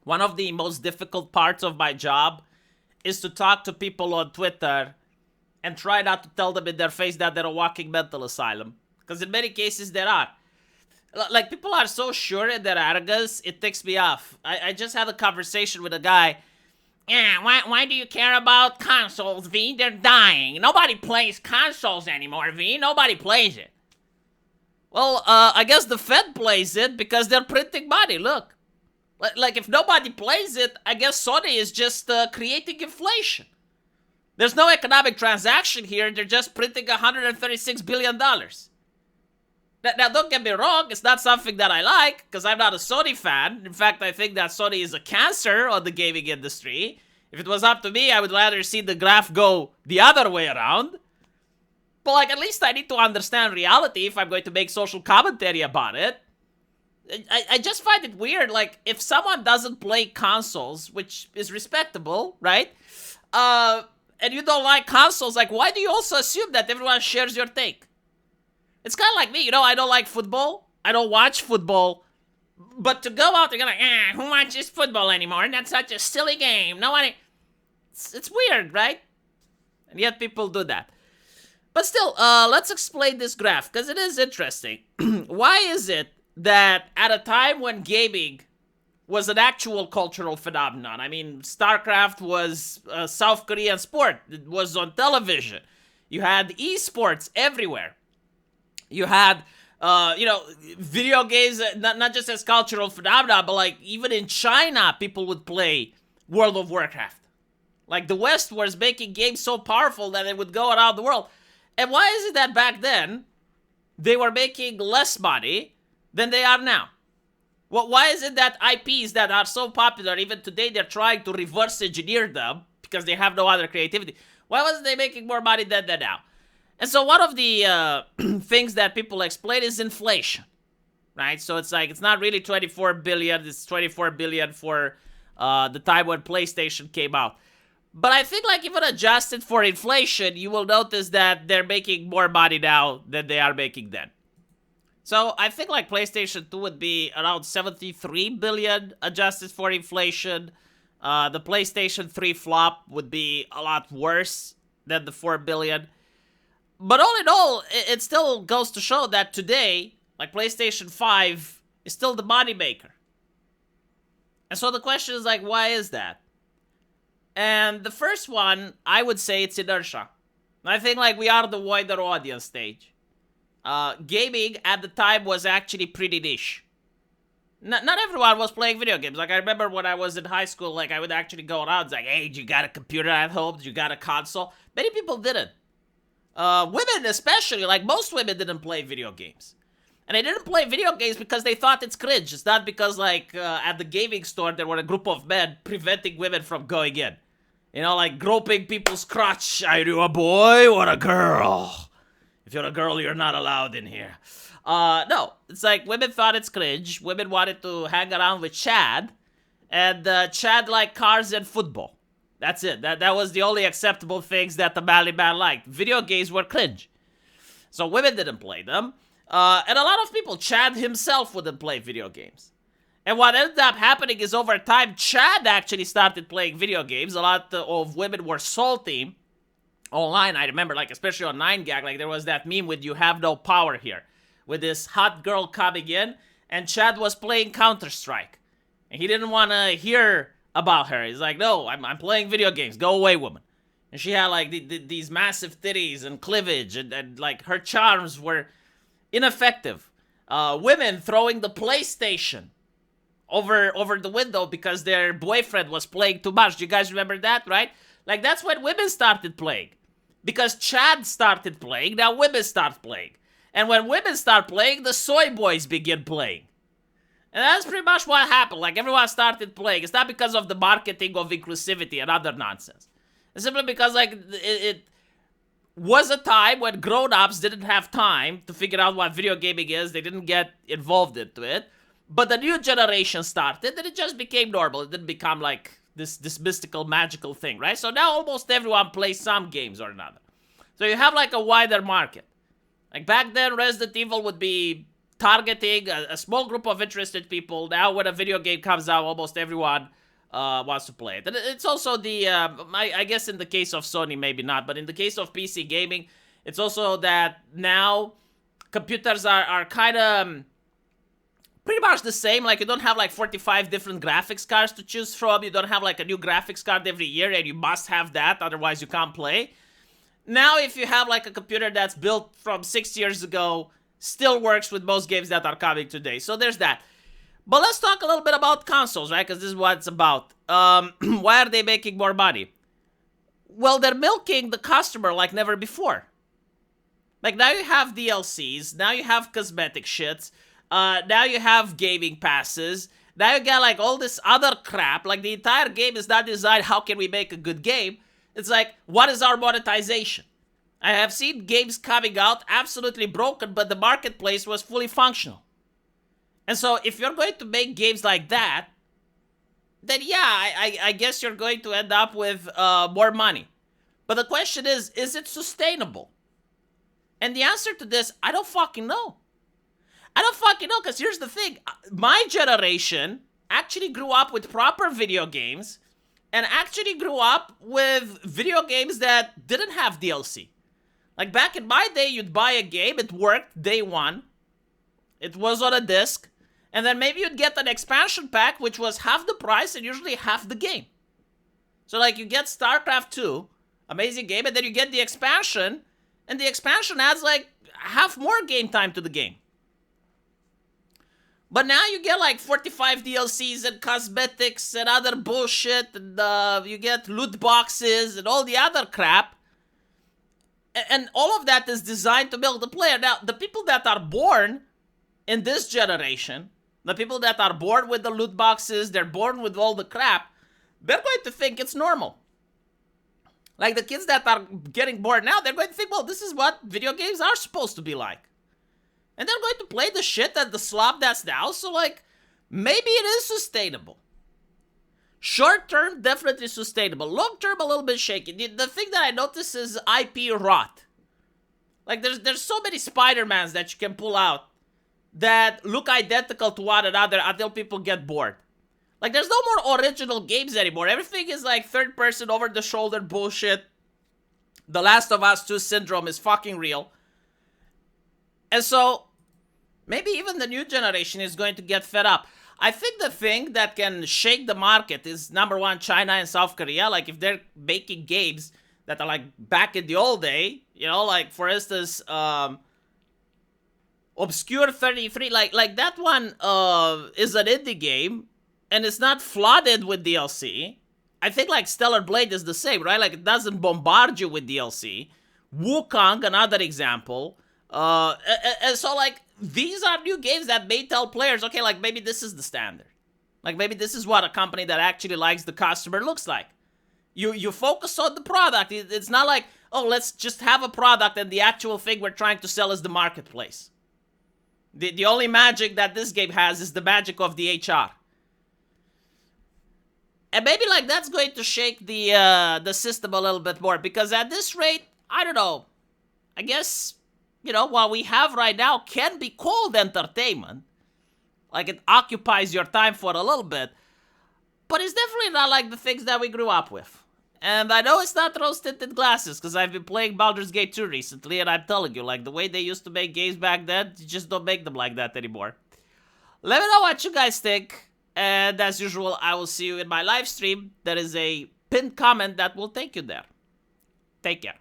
One of the most difficult parts of my job is to talk to people on Twitter and try not to tell them in their face that they're a walking mental asylum. Because in many cases, there are. Like, people are so sure in their arrogance, it ticks me off. I just had a conversation with a guy. Yeah, why do you care about consoles, V? They're dying. Nobody plays consoles anymore, V. Nobody plays it. Well, I guess the Fed plays it because they're printing money, look. Like, if nobody plays it, I guess Sony is just creating inflation. There's no economic transaction here. They're just printing $136 billion. Now, don't get me wrong. It's not something that I like, because I'm not a Sony fan. In fact, I think that Sony is a cancer on the gaming industry. If it was up to me, I would rather see the graph go the other way around. But, like, at least I need to understand reality if I'm going to make social commentary about it. I just find it weird, like, if someone doesn't play consoles, which is respectable, right? And you don't like consoles, like, why do you also assume that everyone shares your take? It's kind of like me, you know, I don't like football. I don't watch football. But to go out and go like, who watches football anymore? That's such a silly game. Nobody... It's weird, right? And yet people do that. But still, let's explain this graph, because it is interesting. Why is it that at a time when gaming was an actual cultural phenomenon, I mean, StarCraft was a South Korean sport. It was on television. You had esports everywhere. You had, video games, not just as cultural phenomena, but like even in China, people would play World of Warcraft. Like the West was making games so powerful that it would go around the world. And why is it that back then, they were making less money than they are now? Well, why is it that IPs that are so popular, even today they're trying to reverse engineer them because they have no other creativity? Why wasn't they making more money than they're now? And so one of the things that people explain is inflation, right? So it's like, it's not really 24 billion, it's 24 billion for the time when PlayStation came out. But I think, like, even adjusted for inflation, you will notice that they're making more money now than they are making then. So I think, like, PlayStation 2 would be around 73 billion adjusted for inflation. The PlayStation 3 flop would be a lot worse than the 4 billion. But all in all, it still goes to show that today, like, PlayStation 5 is still the moneymaker. And so the question is, like, why is that? And the first one, I would say it's inertia. I think, like, we are the wider audience stage. Gaming at the time was actually pretty niche. Not everyone was playing video games. Like, I remember when I was in high school, like, I would actually go around, like, hey, you got a computer at home? You got a console? Many people didn't. Women especially, like, most women didn't play video games. And they didn't play video games because they thought it's cringe. It's not because, like, at the gaming store, there were a group of men preventing women from going in. You know, like, groping people's crotch. Are you a boy or a girl? If you're a girl, you're not allowed in here. No, it's like women thought it's cringe. Women wanted to hang around with Chad. And Chad liked cars and football. That's it. That was the only acceptable things that the manly man liked. Video games were cringe. So women didn't play them. And a lot of people, Chad himself wouldn't play video games. And what ended up happening is over time, Chad actually started playing video games. A lot of women were salty online. I remember, like, especially on 9gag, like, there was that meme with "you have no power here," with this hot girl coming in, and Chad was playing Counter-Strike. And he didn't want to hear about her. He's like, no, I'm playing video games. Go away, woman. And she had, like, these massive titties and cleavage, and, like, her charms were ineffective. Women throwing the PlayStation over the window because their boyfriend was playing too much. Do you guys remember that, right? Like, that's when women started playing. Because Chad started playing, now women start playing. And when women start playing, the soy boys begin playing. And that's pretty much what happened. Like, everyone started playing. It's not because of the marketing of inclusivity and other nonsense. It's simply because, like, it was a time when grown-ups didn't have time to figure out what video gaming is. They didn't get involved into it. But the new generation started, and it just became normal. It didn't become, like, this mystical, magical thing, right? So now almost everyone plays some games or another. So you have, like, a wider market. Like, back then, Resident Evil would be targeting a small group of interested people. Now when a video game comes out, almost everyone wants to play it. And it's also the, I guess in the case of Sony, maybe not, but in the case of PC gaming, it's also that now computers are kind of pretty much the same. Like, you don't have like 45 different graphics cards to choose from. You don't have like a new graphics card every year, and you must have that, otherwise you can't play. Now, if you have like a computer that's built from 6 years ago, still works with most games that are coming today. So there's that. But let's talk a little bit about consoles, right? Because this is what it's about. Why are they making more money? Well, they're milking the customer like never before. Like, now you have DLCs, now you have cosmetic shits, now you have gaming passes, now you got like all this other crap. Like, the entire game is not designed, how can we make a good game? It's like, what is our monetization? I have seen games coming out absolutely broken, but the marketplace was fully functional. And so, if you're going to make games like that, then yeah, I guess you're going to end up with more money. But the question is it sustainable? And the answer to this, I don't fucking know. I don't fucking know, because here's the thing. My generation actually grew up with proper video games, and actually grew up with video games that didn't have DLC. Like, back in my day, you'd buy a game, it worked day one, it was on a disc, and then maybe you'd get an expansion pack, which was half the price and usually half the game. So, like, you get StarCraft 2, amazing game, and then you get the expansion, and the expansion adds, like, half more game time to the game. But now you get, like, 45 DLCs and cosmetics and other bullshit, and you get loot boxes and all the other crap. And all of that is designed to build the player. Now, the people that are born in this generation, the people that are born with the loot boxes, they're born with all the crap, they're going to think it's normal. Like, the kids that are getting born now, they're going to think, well, this is what video games are supposed to be like. And they're going to play the shit and the slop that's now, so, like, maybe it is sustainable. Short term, definitely sustainable. Long term, a little bit shaky. The thing that I notice is IP rot. Like, there's so many Spider-Mans that you can pull out that look identical to one another until people get bored. Like, there's no more original games anymore. Everything is like third-person, over-the-shoulder bullshit. The Last of Us 2 syndrome is fucking real. And so, maybe even the new generation is going to get fed up. I think the thing that can shake the market is, number one, China and South Korea. Like, if they're making games that are like back in the old day, you know, like, for instance, Obscure 33, like that one is an indie game, and it's not flooded with DLC. I think, like, Stellar Blade is the same, right? Like, it doesn't bombard you with DLC. Wukong, another example. And so, like, these are new games that may tell players, okay, like, maybe this is the standard. Like, maybe this is what a company that actually likes the customer looks like. You focus on the product. It's not like, oh, let's just have a product and the actual thing we're trying to sell is the marketplace. The only magic that this game has is the magic of the HR. And maybe, like, that's going to shake the system a little bit more, because at this rate, I don't know, I guess, you know, what we have right now can be called entertainment. Like, it occupies your time for a little bit, but it's definitely not like the things that we grew up with. And I know it's not rose-tinted glasses, because I've been playing Baldur's Gate 2 recently, and I'm telling you, like, the way they used to make games back then, you just don't make them like that anymore. Let me know what you guys think, and as usual, I will see you in my live stream. There is a pinned comment that will take you there. Take care.